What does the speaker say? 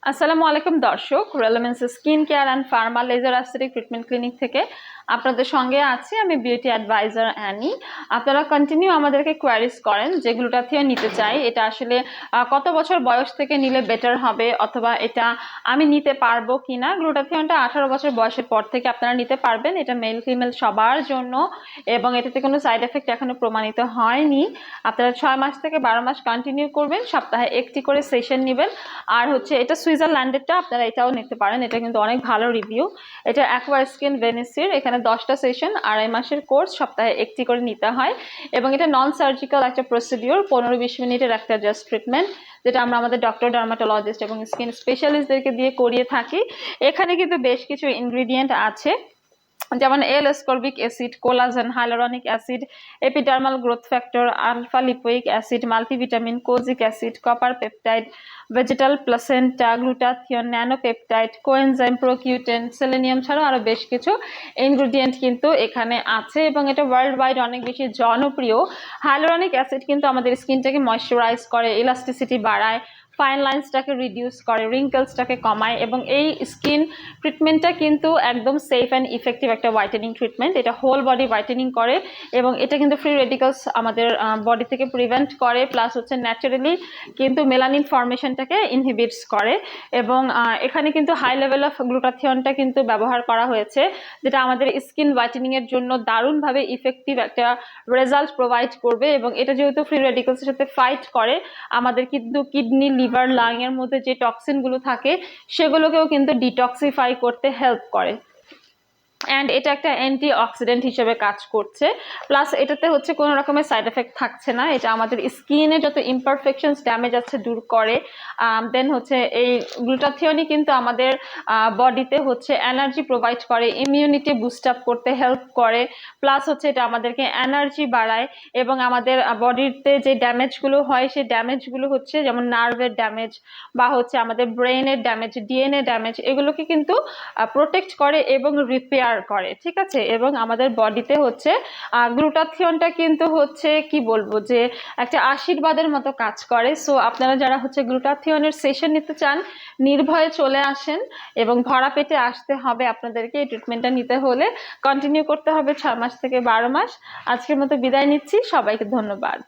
আসসালামু আলাইকুম দর্শক, রেলেমেন্স skin care and pharma laser aesthetic treatment clinic থেকে আপনাদের সঙ্গে আছি আমি বিউটি অ্যাডভাইজার অ্যানি। আপনারা কন্টিনিউ আমাদেরকে কোয়ারিজ করেন যে গ্লুটাথিয়ন নিতে চাই, এটা আসলে কত বছর বয়স থেকে নিলে বেটার হবে, অথবা এটা আমি নিতে পারবো কিনা। গ্লুটাথিয়নটা 18 বছর বয়সের পর থেকে আপনারা নিতে পারবেন, এটা মেল ফিমেল সবার জন্য, এবং এটাতে কোনো সাইড এফেক্ট এখনো প্রমাণিত হয়নি। আপনারা 6 মাস থেকে 12 মাস কন্টিনিউ করবেন, সপ্তাহে একটি করে সেশন নেবেন। আর হচ্ছে এটা সুইজারল্যান্ডেরটা, আপনারা এটাও নিতে পারেন, এটা কিন্তু অনেক ভালো রিভিউ। এটা অ্যাকোয়া স্কিন ভেনিসির, এখানে 10টা সেশন, 2.5 মাসের কোর্স, সপ্তাহে একটি করে নিতে হয়। এবং এটা নন সার্জিক্যাল একটা প্রসিডিওর, 15-20 মিনিটের একটা জাস্ট ট্রিটমেন্ট, যেটা আমরা আমাদের ডক্টর, ডার্মাটোলজিস্ট এবং স্কিন স্পেশালিস্টদেরকে দিয়ে করিয়ে থাকি। এখানে কিন্তু বেশ কিছু ইনগ্রিডিয়েন্ট আছে, যেমন L ascorbic acid, collagen, hyaluronic acid, epidermal growth factor, alpha lipoic acid, multivitamin, kojic acid, copper peptide, vegetal placenta, glutathione, nanopeptide, coenzyme, প্রোকিউটেন, সেলেনিয়াম ছাড়াও আরো বেশ কিছু ইনগ্রিডিয়েন্ট কিন্তু এখানে আছে, এবং এটা ওয়ার্ল্ড ওয়াইড অনেক বেশি জনপ্রিয়। হাইলোরনিক অ্যাসিড কিন্তু আমাদের স্কিনটাকে ময়শ্চারাইজ করে, ইলাস্টিসিটি বাড়ায়, ফাইন লাইন্সটাকে রিডিউস করে, রিঙ্কেলসটাকে কমায়, এবং এই স্কিন ট্রিটমেন্টটা কিন্তু একদম সেফ অ্যান্ড ইফেক্টিভ একটা হোয়াইটেনিং ট্রিটমেন্ট। এটা হোল বডি হোয়াইটেনিং করে, এবং এটা কিন্তু ফ্রি রেডিকালস আমাদের বডি থেকে প্রিভেন্ট করে, প্লাস হচ্ছে ন্যাচারালি কিন্তু মেলানিন ফর্মেশনটাকে ইনহিবিটস করে। এবং এখানে কিন্তু হাই লেভেল অফ গ্লুটাথিয়নটা কিন্তু ব্যবহার করা হয়েছে, যেটা আমাদের স্কিন হোয়াইটেনিংয়ের জন্য দারুণভাবে ইফেক্টিভ একটা রেজাল্ট প্রোভাইড করবে। এবং এটা যেহেতু ফ্রি রেডিকালসের সাথে ফাইট করে, আমাদের কিন্তু কিডনি, লিভার, লাংয়ের মধ্যে যে টক্সিনগুলো থাকে সেগুলোকেও কিন্তু ডিটক্সিফাই করতে হেল্প করে। অ্যান্ড এটা একটা অ্যান্টি অক্সিডেন্ট হিসেবে কাজ করছে, প্লাস এটাতে হচ্ছে কোনো রকমের সাইড এফেক্ট থাকছে না। এটা আমাদের স্কিনে যত ইমপারফেকশনস, ড্যামেজ আছে দূর করে। দেন হচ্ছে এই গ্লুটাথিয়নই কিন্তু আমাদের বডিতে হচ্ছে এনার্জি প্রোভাইড করে, ইমিউনিটি বুস্ট আপ করতে হেল্প করে, প্লাস হচ্ছে এটা আমাদেরকে এনার্জি বাড়ায়। এবং আমাদের বডিতে যে ড্যামেজগুলো হয় সেই ড্যামেজগুলো হচ্ছে যেমন নার্ভের ড্যামেজ বা হচ্ছে আমাদের ব্রেনের ড্যামেজ, ডিএনএ ড্যামেজ, এগুলোকে কিন্তু প্রোটেক্ট করে এবং রিপেয়ার করে, ঠিক আছে। এবং আমাদের বডিতে হচ্ছে গ্লুটাথিয়নটা কিন্তু হচ্ছে কি বলবো যে একটা আশীর্বাদের মতো কাজ করে। সো আপনারা যারা হচ্ছে গ্লুটাথিয়নের সেশন নিতে চান, নির্ভয়ে চলে আসেন, এবং ভরা পেটে আসতে হবে আপনাদেরকে। এই ট্রিটমেন্টটা নিতে হলে কন্টিনিউ করতে হবে 6 মাস থেকে 12 মাস। আজকের মতো বিদায় নিচ্ছি, সবাইকে ধন্যবাদ।